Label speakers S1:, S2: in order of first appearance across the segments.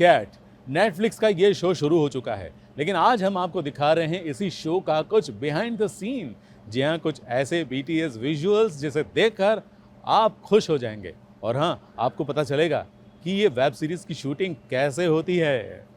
S1: Cat. Netflix का ये show शुरू हो चुका है, लेकिन आज हम आपको दिखा रहे हैं इसी शो का कुछ बिहाइंड द सीन। जी हाँ, कुछ ऐसे BTS विजुअल्स जिसे देखकर आप खुश हो जाएंगे। और हाँ, आपको पता चलेगा कि ये वेब सीरीज की शूटिंग कैसे होती है।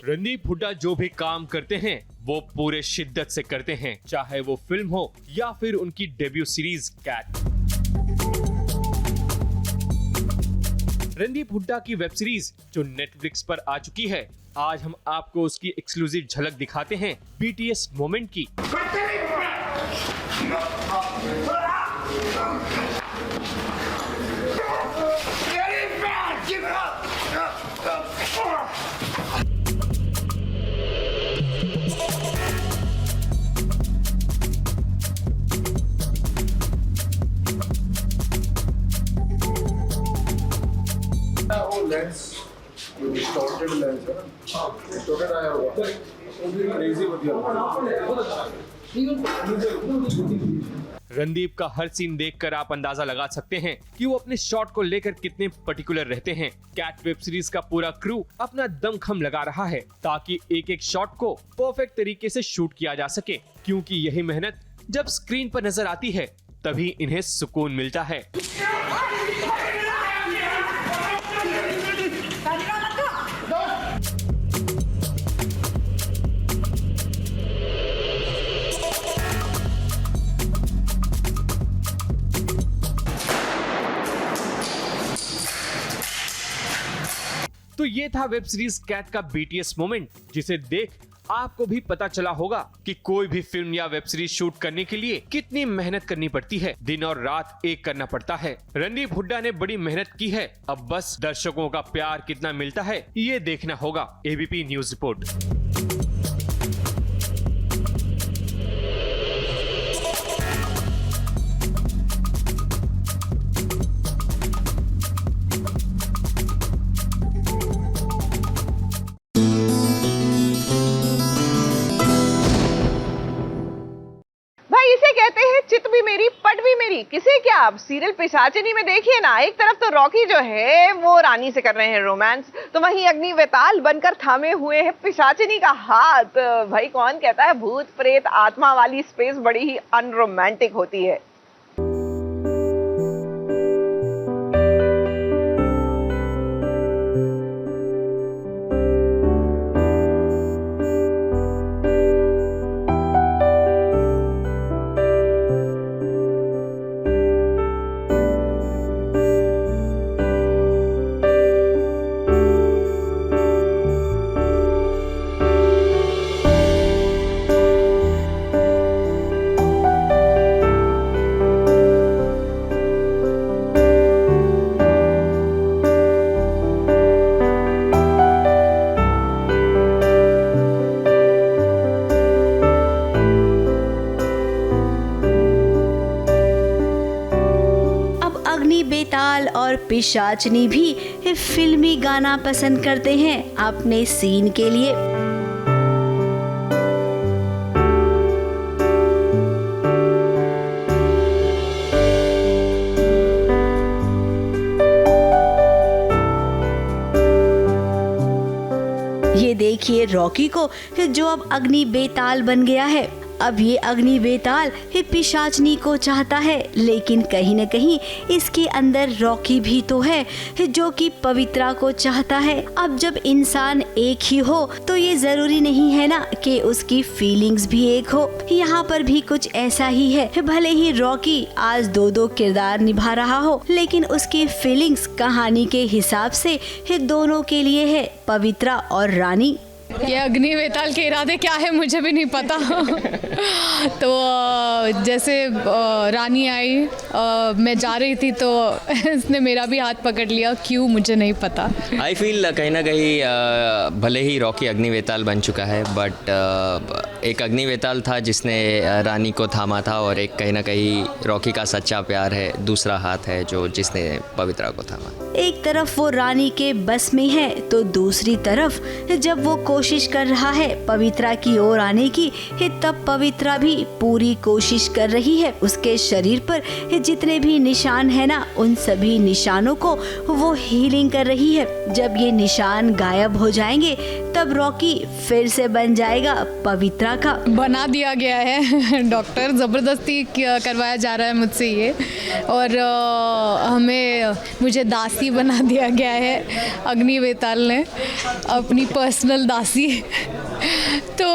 S2: रणदीप हुड्डा जो भी काम करते हैं वो पूरे शिद्दत से करते हैं, चाहे वो फिल्म हो या फिर उनकी debut series Cat. Randeep Hooda की वेब सीरीज जो नेटफ्लिक्स पर आ चुकी है, आज हम आपको उसकी एक्सक्लूसिव झलक दिखाते हैं BTS मोमेंट की।
S3: लेंस डिस्टॉर्टेड लेंस है ना, डिस्टॉर्टेड आया होगा वो भी क्रेजी बढ़िया।
S2: रणदीप का हर सीन देखकर आप अंदाजा लगा सकते हैं कि वो अपने शॉट को लेकर कितने पर्टिकुलर रहते हैं। कैट वेब सीरीज का पूरा क्रू अपना दमखम लगा रहा है ताकि एक एक शॉट को परफेक्ट तरीके से शूट किया जा सके, क्योंकि यही मेहनत जब स्क्रीन पर नजर आती है तभी इन्हें सुकून मिलता है। तो ये था वेब सीरीज कैट का BTS मोमेंट, जिसे देख आपको भी पता चला होगा कि कोई भी फिल्म या वेब सीरीज शूट करने के लिए कितनी मेहनत करनी पड़ती है। दिन और रात एक करना पड़ता है। रणदीप हुड्डा ने बड़ी मेहनत की है, अब बस दर्शकों का प्यार कितना मिलता है ये देखना होगा। ABP news report.
S4: कहते हैं चित भी मेरी पट भी मेरी, किसे क्या। आप सीरियल पिशाचिनी में देखिए ना, एक तरफ तो रॉकी जो है वो रानी से कर रहे हैं रोमांस, तो वहीं अग्नि वेताल बनकर थामे हुए हैं पिशाचिनी का हाथ। भाई कौन कहता है भूत प्रेत आत्मा वाली स्पेस बड़ी ही अनरोमांटिक होती है।
S5: बेताल और पिशाचनी भी फिल्मी गाना पसंद करते हैं अपने सीन के लिए। ये देखिए रॉकी को जो अब अग्नि बेताल बन गया है। अब ये अग्नि बेताल पिशाचनी को चाहता है, लेकिन कहीं न कहीं इसके अंदर रॉकी भी तो है जो कि पवित्रा को चाहता है। अब जब इंसान एक ही हो तो ये जरूरी नहीं है ना कि उसकी फीलिंग्स भी एक हो। यहाँ पर भी कुछ ऐसा ही है। भले ही रॉकी आज दो किरदार निभा रहा हो, लेकिन उसकी फीलिंग्स कहानी के हिसाब से दोनों के लिए है, पवित्रा और रानी।
S6: ये अग्नि वेताल के इरादे क्या है मुझे भी नहीं पता। तो जैसे रानी आई, मैं जा रही थी तो इसने मेरा भी हाथ पकड़ लिया, क्यों मुझे नहीं पता।
S7: आई फील कहीं ना कहीं भले ही रॉकी अग्नि वेताल बन चुका है, बट एक अग्नि वेताल था जिसने रानी को थामा था, और एक कहीं ना कहीं रॉकी का सच्चा प्यार है, दूसरा हाथ है जो जिसने पवित्रा को थामा।
S5: एक तरफ वो रानी के बस में है तो दूसरी तरफ जब वो कोशिश कर रहा है पवित्रा की ओर आने की, तब पवित्रा भी पूरी कोशिश कर रही है। उसके शरीर पर जितने भी निशान है ना, उन सभी निशानों को वो हीलिंग कर रही है। जब ये निशान गायब हो जाएंगे तब रॉकी फिर से बन जाएगा पवित्रा का।
S6: बना दिया गया है डॉक्टर, ज़बरदस्ती करवाया जा रहा है मुझसे ये, और मुझे दासी बना दिया गया है अग्नि वेताल ने, अपनी पर्सनल दासी। तो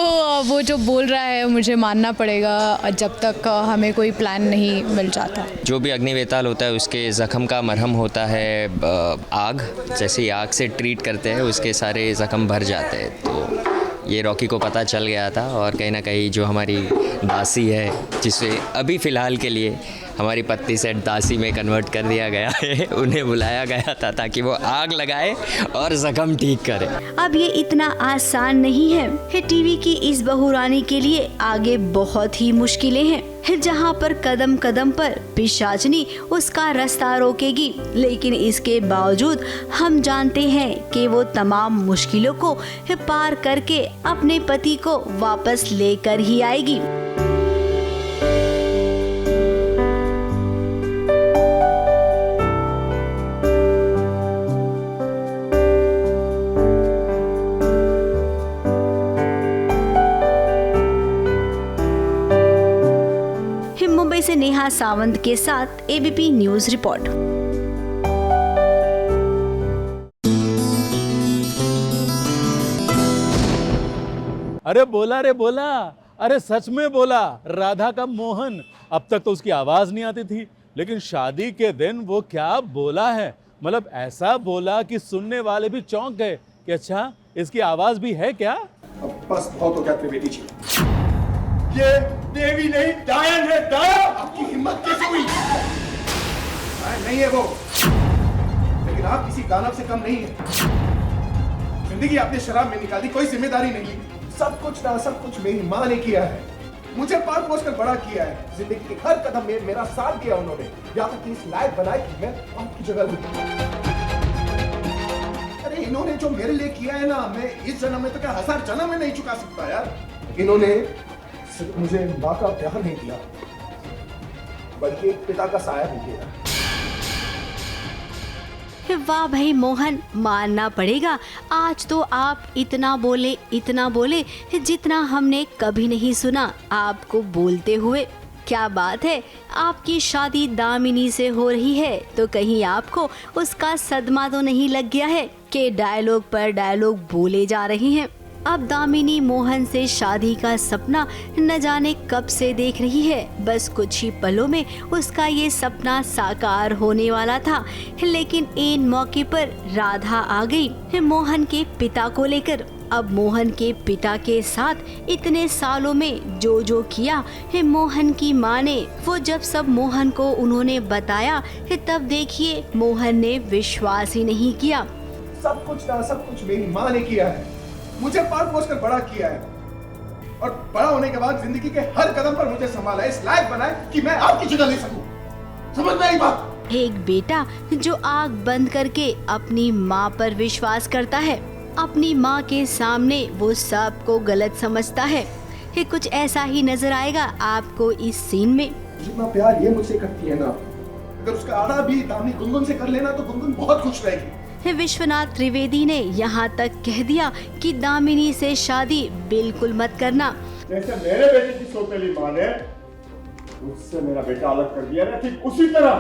S6: वो जो बोल रहा है मुझे मानना पड़ेगा जब तक हमें कोई प्लान नहीं मिल जाता।
S7: जो भी अग्नि वेताल होता है उसके ज़ख्म का मरहम होता है आग, जैसे ही आग से ट्रीट करते हैं उसके सारे ज़ख्म भर जाते हैं। तो ये रॉकी को पता चल गया था, और कहीं ना कहीं जो हमारी दासी है, जिसे अभी फ़िलहाल के लिए हमारी पत्नी से दासी में कन्वर्ट कर दिया गया है, उन्हें बुलाया गया था ताकि वो आग लगाए और जख्म ठीक करे।
S5: अब ये इतना आसान नहीं है। टीवी की इस बहू रानी के लिए आगे बहुत ही मुश्किलें हैं, जहाँ पर कदम कदम पर पिशाचनी उसका रास्ता रोकेगी। लेकिन इसके बावजूद हम जानते हैं कि वो तमाम मुश्किलों को पार करके अपने पति को वापस लेकर ही आएगी। मुंबई से नेहा सावंत के साथ एबीपी न्यूज रिपोर्ट।
S1: अरे बोला रे बोला, अरे सच में बोला। राधा का मोहन, अब तक तो उसकी आवाज नहीं आती थी, लेकिन शादी के दिन वो क्या बोला है। मतलब ऐसा बोला कि सुनने वाले भी चौंक गए कि अच्छा इसकी आवाज भी है क्या।
S3: अब बस बहुत हो गया त्रिवेदी जी। ये देवी नहीं डायन है, डायन। आपकी हिम्मत कैसे हुई? नहीं है वो, लेकिन आप किसी दानव से कम नहीं है। जिंदगी आपने शराब में निकाली, कोई जिम्मेदारी नहीं। सब कुछ मेरी माँ ने किया है, मुझे पाल पोस कर बड़ा किया है। जिंदगी के हर कदम में मेरा साथ दिया उन्होंने, यहाँ तक कि इस लायक बनाए कि मैं आपकी जगह लूं। अरे इन्होंने जो मेरे लिए किया है ना, मैं इस जन्म में तो क्या 1000 जन्म में नहीं चुका सकता यार। इन्होंने सिर्फ मुझे माँ का प्यार नहीं दिया, बल्कि एक पिता का साया भी दिया।
S5: वाह भाई मोहन, मानना पड़ेगा आज तो आप इतना बोले जितना हमने कभी नहीं सुना आपको बोलते हुए। क्या बात है, आपकी शादी दामिनी से हो रही है तो कहीं आपको उसका सदमा तो नहीं लग गया है कि डायलॉग पर डायलॉग बोले जा रहे हैं। अब दामिनी मोहन से शादी का सपना न जाने कब से देख रही है। बस कुछ ही पलों में उसका ये सपना साकार होने वाला था, लेकिन इन मौके पर राधा आ गई मोहन के पिता को लेकर। अब मोहन के पिता के साथ इतने सालों में जो किया है मोहन की माँ ने, वो जब सब मोहन को उन्होंने बताया तब देखिए मोहन ने विश्वास ही नहीं किया।
S3: सब कुछ मेरी माँ ने किया है, मुझे पाल पोस कर बड़ा किया है, और बड़ा होने के बाद जिंदगी के हर कदम पर मुझे संभाला, इस लायक बनाए कि मैं आपकी जगह ले सकूं। समझ में आई बात?
S5: एक बेटा जो आंख बंद करके अपनी माँ पर विश्वास करता है, अपनी माँ के सामने वो सब को गलत समझता है। कुछ ऐसा ही नजर आएगा आपको इस सीन में।
S3: जितना प्यार ये मुझसे करती है ना, अगर उसका आधा भी दामिनी गुनगुन से कर लेना तो गुनगुन बहुत खुश रहेगी।
S5: विश्वनाथ त्रिवेदी ने यहाँ तक कह दिया कि दामिनी से शादी बिल्कुल मत करना।
S8: जैसे मेरे बेटे की सौतेली माँ ने उससे मेरा बेटा अलग कर दिया ना, ठीक उसी तरह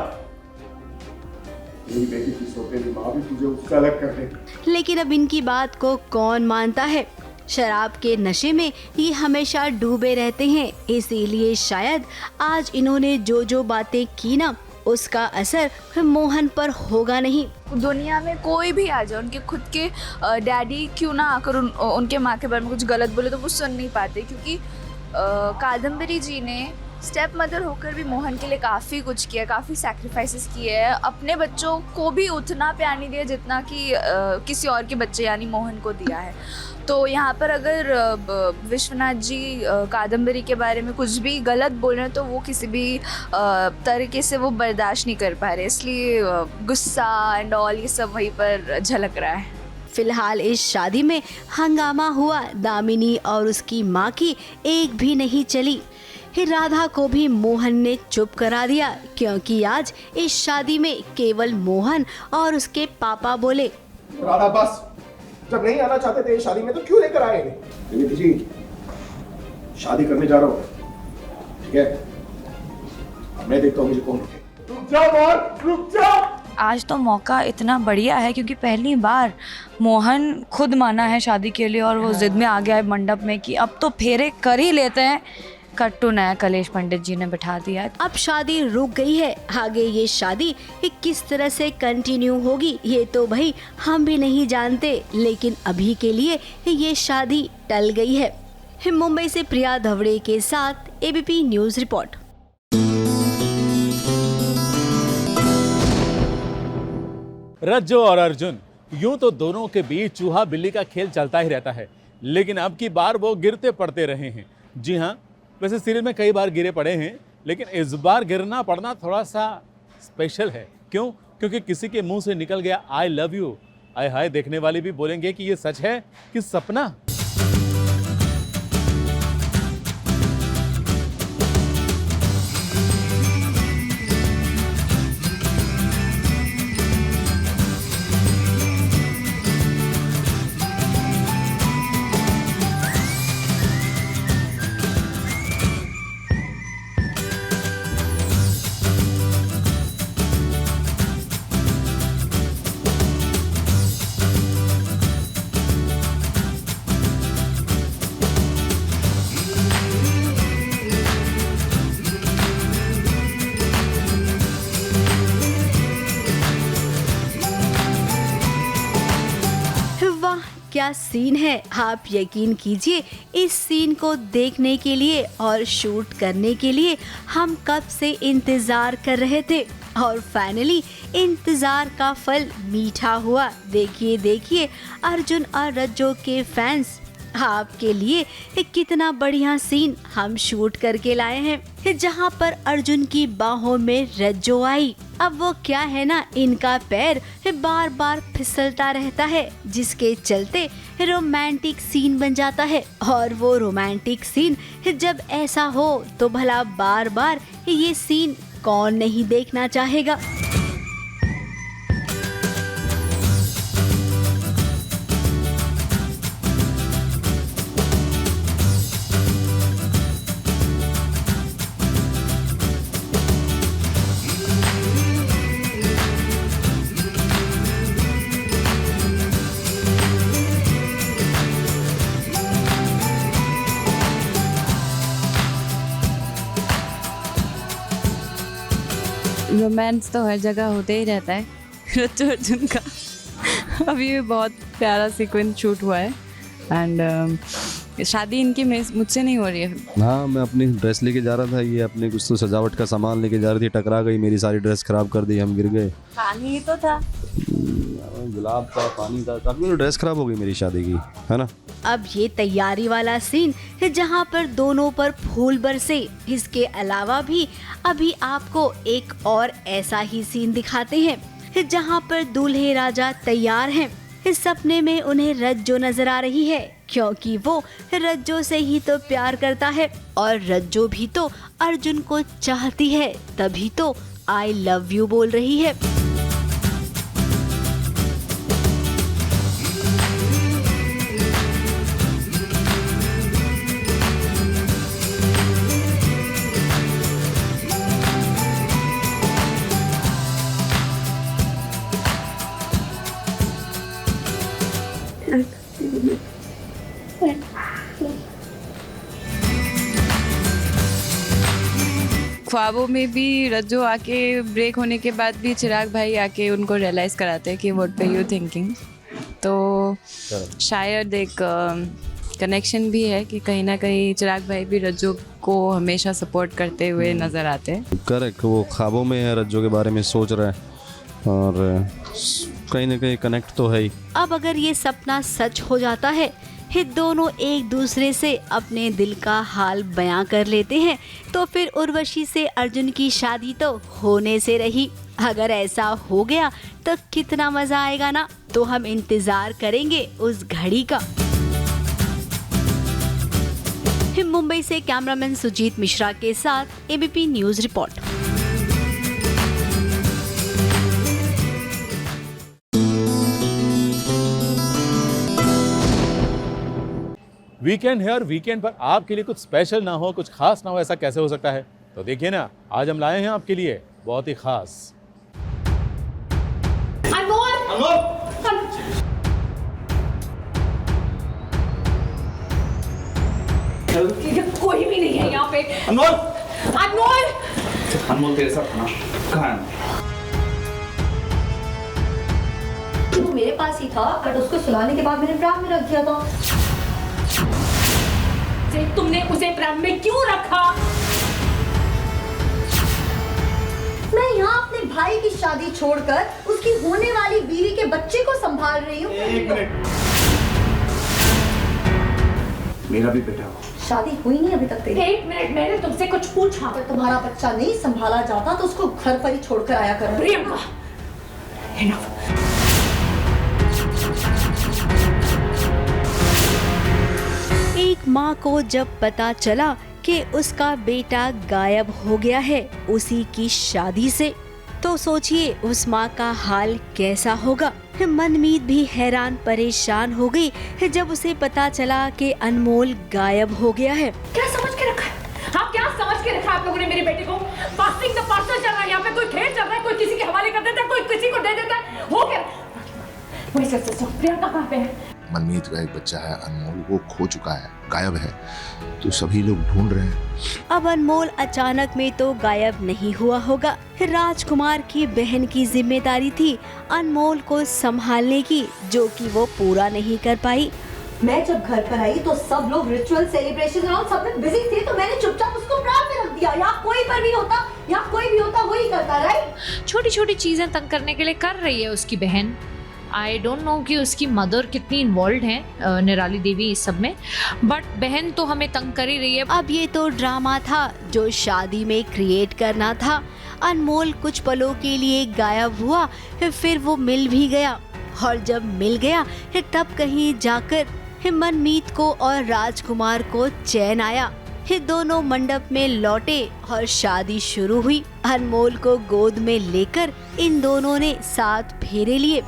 S8: मेरी बेटी की सौतेली माँ भी तुझे उससे अलग कर दे।
S5: लेकिन अब इनकी बात को कौन मानता है। शराब के नशे में ये हमेशा डूबे रहते हैं, इसीलिए शायद आज इन्होंने जो बातें की ना उसका असर मोहन पर होगा नहीं।
S9: दुनिया में कोई भी आ जाए, उनके खुद के डैडी क्यों ना आकर उनके माँ के बारे में कुछ गलत बोले तो वो सुन नहीं पाते, क्योंकि कादम्बरी जी ने स्टेप मदर होकर भी मोहन के लिए काफ़ी कुछ किया, काफ़ी सैक्रिफाइसेस किए हैं। अपने बच्चों को भी उतना प्यार नहीं दिया जितना कि किसी और के बच्चे यानी मोहन को दिया है। तो यहाँ पर अगर विश्वनाथ जी कादम्बरी के बारे में कुछ भी गलत बोल रहे हैं तो वो किसी भी तरीके से वो बर्दाश्त नहीं कर पा रहे, इसलिए गुस्सा एंड ऑल ये सब वहीं पर झलक रहा है।
S5: फिलहाल इस शादी में हंगामा हुआ, दामिनी और उसकी माँ की एक भी नहीं चली। राधा को भी मोहन ने चुप करा दिया, क्योंकि आज इस शादी में केवल मोहन और उसके पापा बोले।
S3: राधा बस, जब नहीं आना चाहते थे शादी में तो क्यों लेकर आए? निधि जी, शादी करने जा रहा हूँ, ठीक है? अब मैं देखता हूँ मुझे कौन रोके। रुक जा मोहन, रुक जा।
S10: आज तो मौका इतना बढ़िया है क्योंकि पहली बार मोहन खुद माना है शादी के लिए और वो जिद में आ गया है मंडप में कि अब तो फेरे कर ही लेते हैं। कट्टू नया कलेश पंडित जी ने बिठा दिया।
S5: अब शादी रुक गई है, आगे ये शादी किस तरह से कंटिन्यू होगी ये तो भाई हम भी नहीं जानते, लेकिन अभी के लिए ये शादी टल गई है। मुंबई से प्रिया धवड़े के साथ एबीपी न्यूज रिपोर्ट।
S1: रज्जो और अर्जुन, यूं तो दोनों के बीच चूहा बिल्ली का खेल चलता ही रहता है, लेकिन अब की बार वो गिरते पड़ते रहे हैं। जी हाँ, वैसे सीरियल में कई बार गिरे पड़े हैं, लेकिन इस बार गिरना पड़ना थोड़ा सा स्पेशल है। क्यों? क्योंकि किसी के मुंह से निकल गया आई लव यू। आय हाय, देखने वाले भी बोलेंगे कि ये सच है कि सपना।
S5: क्या सीन है, आप यकीन कीजिए इस सीन को देखने के लिए और शूट करने के लिए हम कब से इंतजार कर रहे थे और फाइनली इंतजार का फल मीठा हुआ। देखिए देखिए अर्जुन और रज्जो के फैंस, आपके लिए कितना बढ़िया सीन हम शूट करके लाए हैं, जहां पर अर्जुन की बाहों में रज्जो आई। अब वो क्या है ना, इनका पैर बार बार फिसलता रहता है, जिसके चलते रोमांटिक सीन बन जाता है। और वो रोमांटिक सीन जब ऐसा हो तो भला बार बार ये सीन कौन नहीं देखना चाहेगा।
S10: रोमांस तो हर जगह होते ही रहता है। रज्जो अर्जुन का अभी भी बहुत प्यारा सीक्वेंस शूट हुआ है एंड शादी इनकी मुझसे नहीं हो रही है।
S11: हाँ, मैं अपनी ड्रेस लेके जा रहा था, ये अपने कुछ तो सजावट का सामान लेके जा रही थी, टकरा गई, मेरी सारी ड्रेस खराब कर दी, हम गिर गए।
S10: पानी तो था,
S11: गुलाब था, पानी था, काफी ड्रेस खराब हो गई मेरी शादी की, है ना।
S5: अब ये तैयारी वाला सीन है जहाँ पर दोनों पर फूल बरसे। इसके अलावा भी अभी आपको एक और ऐसा ही सीन दिखाते हैं जहाँ पर दूल्हे राजा तैयार हैं। इस सपने में उन्हें रज्जो नजर आ रही है, क्योंकि वो रज्जो से ही तो प्यार करता है और रज्जो भी तो अर्जुन को चाहती है, तभी तो आई लव यू बोल रही है।
S12: ख्वाबों में भी रज्जो आके ब्रेक होने के बाद भी चिराग भाई आके उनको रियलाइज़ कराते हैं कि व्हाट वर यू थिंकिंग। तो शायद एक कनेक्शन भी है कि कहीं ना कहीं चिराग भाई भी रज्जो को हमेशा सपोर्ट करते हुए नज़र आते हैं।
S11: करेक्ट, वो ख्वाबों में है, रज्जो के बारे में सोच रहा है और कहीं ना कहीं कनेक्ट तो है ही।
S5: अब अगर ये सपना सच हो जाता है, ये दोनों एक दूसरे से अपने दिल का हाल बयां कर लेते हैं, तो फिर उर्वशी से अर्जुन की शादी तो होने से रही। अगर ऐसा हो गया तो कितना मजा आएगा ना। तो हम इंतजार करेंगे उस घड़ी का। मुंबई से कैमरामैन सुजीत मिश्रा के साथ एबीपी न्यूज रिपोर्ट।
S1: वीकेंड है और वीकेंड पर आपके लिए कुछ स्पेशल ना हो, कुछ खास ना हो, ऐसा कैसे हो सकता है? तो देखिए ना, आज हम लाए हैं आपके लिए बहुत ही खास।
S13: कोई भी नहीं है यहाँ पे। अनमोल, अनमोल, अनमोल तेरे साथ ना कहाँ है?
S14: वो मेरे पास ही था, बट उसको सुलाने के बाद मैंने प्राम में रख दिया था।
S13: तुमने उसे प्राम में क्यों रखा?
S14: मैं यहाँ अपने भाई की शादी छोड़कर उसकी होने वाली बीवी के बच्चे को संभाल रही हूँ।
S3: एक मिनट, मेरा भी बेटा हो।
S14: शादी हुई नहीं अभी तक तेरी।
S13: एक मिनट, मैंने तुमसे कुछ पूछा।
S14: अगर तुम्हारा बच्चा नहीं संभाला जाता तो उसको घर पर ही छोड़कर आया करो।
S13: प्रियंका,
S5: एक माँ को जब पता चला कि उसका बेटा गायब हो गया है उसी की शादी से, तो सोचिए उस माँ का हाल कैसा होगा। मनमीत भी हैरान परेशान हो गई जब उसे पता चला कि अनमोल गायब हो गया है।
S13: क्या समझ के रखा है? हाँ, क्या समझ के रखा आप लोगों ने मेरे बेटे को? पासिंग द पार्सल चल रहा है यहाँ पे, कोई खेल चल रहा है, कोई किसी के हवाले कर देता है, कोई किसी को दे देता है, हो गया। प्रियंका कहाँ पे है?
S15: मनमीत का एक बच्चा है अनमोल, वो खो चुका है, गायब है, तो सभी लोग ढूंढ रहे हैं।
S5: अब अनमोल अचानक में तो गायब नहीं हुआ होगा। राजकुमार की बहन की जिम्मेदारी थी अनमोल को संभालने की, जो कि वो पूरा नहीं कर पाई।
S14: मैं जब घर पर आई तो सब लोग रिचुअल सेलिब्रेशन और सब में बिजी थे, तो मैंने चुपचाप उसको प्राण में रख दिया। यहाँ कोई पर भी होता, यहाँ कोई भी होता, वही करता। राइट,
S16: छोटी छोटी चीजें तंग करने के लिए कर रही है उसकी बहन। आई डोंट नो कि उसकी मदर कितनी इन्वॉल्व है, निराली देवी, इस सब में, बट बहन तो हमें तंग कर ही रही है।
S5: अब ये तो ड्रामा था जो शादी में क्रिएट करना था। अनमोल कुछ पलों के लिए गायब हुआ, फिर वो मिल भी गया, और जब मिल गया तब कहीं जाकर मनमीत को और राजकुमार को चैन आया। दोनों मंडप में लौटे और शादी शुरू हुई। अनमोल को गोद में लेकर इन दोनों ने 7 फेरे लिए।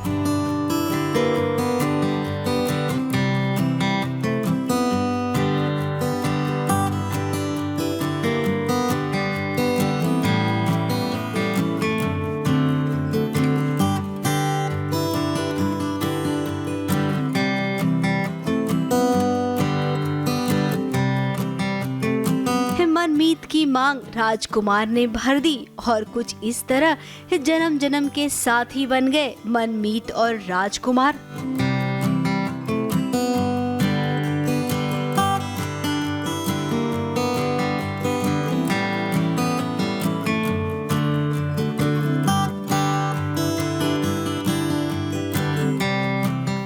S5: मनमीत की मांग राजकुमार ने भर दी और कुछ इस तरह जन्म जन्म के साथी बन गए मनमीत और राजकुमार।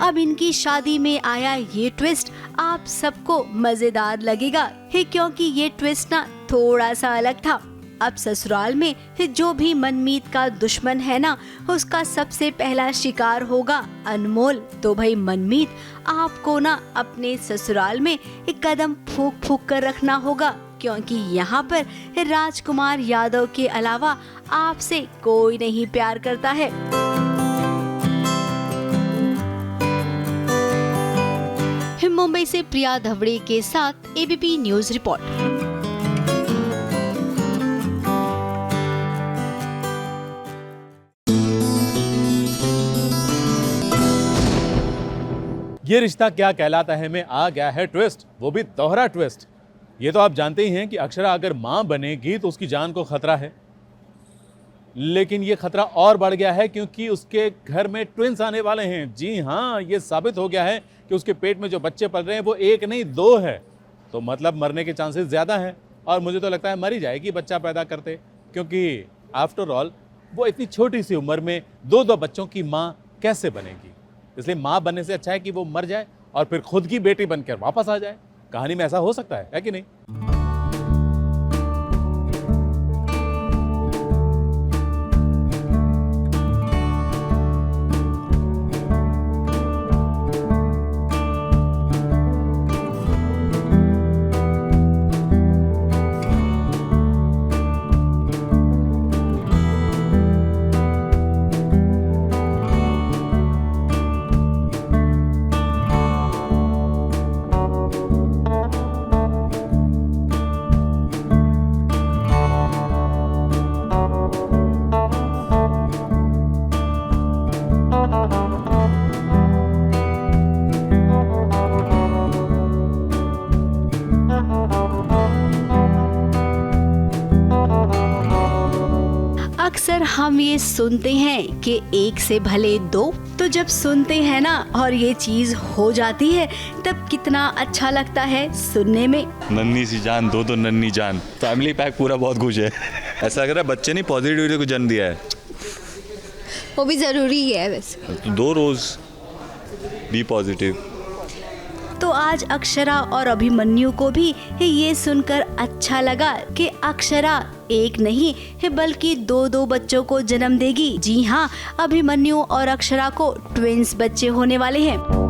S5: अब इनकी शादी में आया ये ट्विस्ट आप सबको मजेदार लगेगा, क्योंकि ये ट्विस्ट ना थोड़ा सा अलग था। अब ससुराल में जो भी मनमीत का दुश्मन है ना, उसका सबसे पहला शिकार होगा अनमोल। तो भाई मनमीत, आपको ना अपने ससुराल में एक कदम फूंक फूंक कर रखना होगा, क्योंकि यहाँ पर राजकुमार यादव के अलावा आपसे कोई नहीं प्यार करता है। मुंबई से प्रिया धवड़े के साथ एबीपी न्यूज रिपोर्ट।
S1: ये रिश्ता क्या कहलाता है में आ गया है ट्विस्ट, वो भी दोहरा ट्विस्ट। ये तो आप जानते ही हैं कि अक्षरा अगर मां बनेगी तो उसकी जान को खतरा है, लेकिन ये खतरा और बढ़ गया है क्योंकि उसके घर में ट्विंस आने वाले हैं। जी हाँ, ये साबित हो गया है कि उसके पेट में जो बच्चे पल रहे हैं वो एक नहीं 2 है, तो मतलब मरने के चांसेस ज़्यादा हैं। और मुझे तो लगता है मर ही जाएगी बच्चा पैदा करते, क्योंकि आफ्टर ऑल वो इतनी छोटी सी उम्र में 2 बच्चों की माँ कैसे बनेगी। इसलिए माँ बनने से अच्छा है कि वो मर जाए और फिर खुद की बेटी बनकर वापस आ जाए। कहानी में ऐसा हो सकता है कि नहीं?
S5: अक्सर हम ये सुनते हैं कि 1 से भले 2, तो जब सुनते हैं ना और ये चीज हो जाती है तब कितना अच्छा लगता है सुनने में।
S17: नन्ही सी जान 2 नन्ही जान, फैमिली पैक पूरा बहुत कुछ है। ऐसा लग रहा है बच्चे नहीं पॉजिटिविटी को जन्म दिया है,
S18: वो भी जरूरी है वैसे।
S17: तो 2 रोज बी पॉजिटिव।
S5: तो आज अक्षरा और अभिमन्यु को भी ये सुनकर अच्छा लगा कि अक्षरा 1 नहीं बल्कि 2 बच्चों को जन्म देगी। जी हाँ, अभिमन्यु और अक्षरा को ट्विंस बच्चे होने वाले हैं।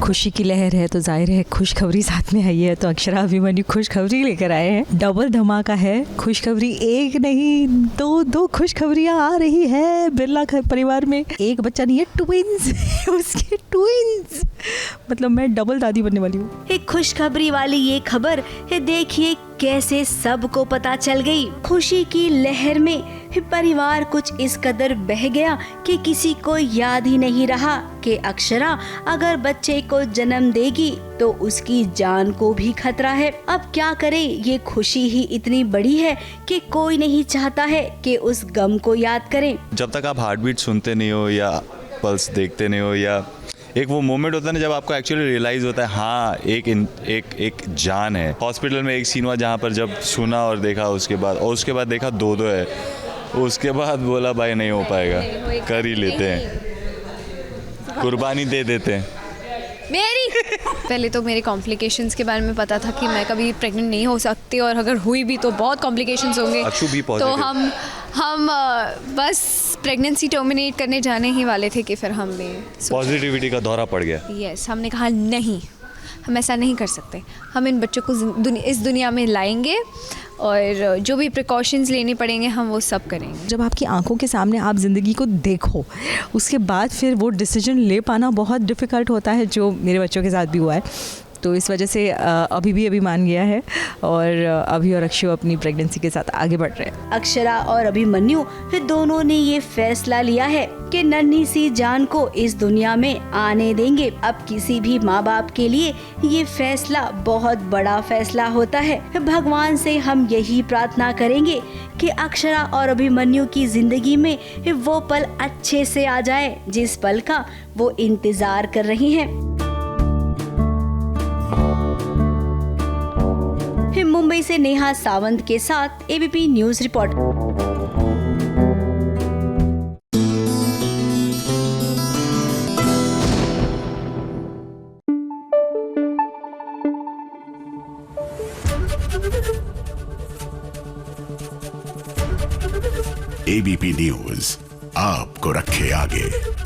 S19: खुशी की लहर है तो जाहिर है खुशखबरी साथ में आई है, तो अक्षरा अभिमन्यु खुशखबरी लेकर आए हैं। डबल धमाका है, खुशखबरी 1 नहीं 2 खुशखबरियां आ रही है बिरला परिवार में। 1 बच्चा नहीं है, ट्विंस उसके ट्विंस, मतलब मैं डबल दादी बनने वाली हूँ।
S5: एक खुशखबरी वाली ये खबर देखिए कैसे सबको पता चल गई। खुशी की लहर में परिवार कुछ इस कदर बह गया कि किसी को याद ही नहीं रहा कि अक्षरा अगर बच्चे को जन्म देगी तो उसकी जान को भी खतरा है। अब क्या करे, ये खुशी ही इतनी बड़ी है कि कोई नहीं चाहता है कि उस गम को याद करें।
S17: जब तक आप हार्ट बीट सुनते नहीं हो या पल्स देखते नहीं हो, या एक वो मोमेंट होता है ना जब आपको एक्चुअली रियलाइज होता है हाँ एक जान है। हॉस्पिटल में एक सीन हुआ जहाँ पर जब सुना और देखा उसके बाद देखा 2 है, उसके बाद बोला भाई नहीं हो पाएगा, कर ही लेते हैं, कुर्बानी दे देते हैं।
S18: पहले तो मेरे कॉम्प्लिकेशंस के बारे में पता था कि मैं कभी प्रेग्नेंट नहीं हो सकती, और अगर हुई भी तो बहुत कॉम्प्लिकेशंस होंगे। तो हम बस प्रेगनेंसी टर्मिनेट करने जाने ही वाले थे कि फिर हमने
S17: पॉजिटिविटी का दौरा पड़ गया।
S18: यस, हमने कहा नहीं, हम ऐसा नहीं कर सकते, हम इन बच्चों को इस दुनिया में लाएंगे और जो भी प्रिकॉशंस लेने पड़ेंगे हम वो सब करेंगे।
S19: जब आपकी आंखों के सामने आप ज़िंदगी को देखो, उसके बाद फिर वो डिसीजन ले पाना बहुत डिफ़िकल्ट होता है, जो मेरे बच्चों के साथ भी हुआ है। तो इस वजह से अभी मान गया है और अभी और अक्षु अपनी प्रेगनेंसी के साथ आगे बढ़ रहे हैं।
S5: अक्षरा और अभिमन्यु दोनों ने ये फैसला लिया है कि नन्ही सी जान को इस दुनिया में आने देंगे। अब किसी भी माँ बाप के लिए ये फैसला बहुत बड़ा फैसला होता है। भगवान से हम यही प्रार्थना करेंगे कि अक्षरा और अभिमन्यु की जिंदगी में वो पल अच्छे से आ जाए जिस पल का वो इंतजार कर रही हैं। मुंबई से नेहा सावंत के साथ ABP news report.
S20: ABP news आपको रखे आगे।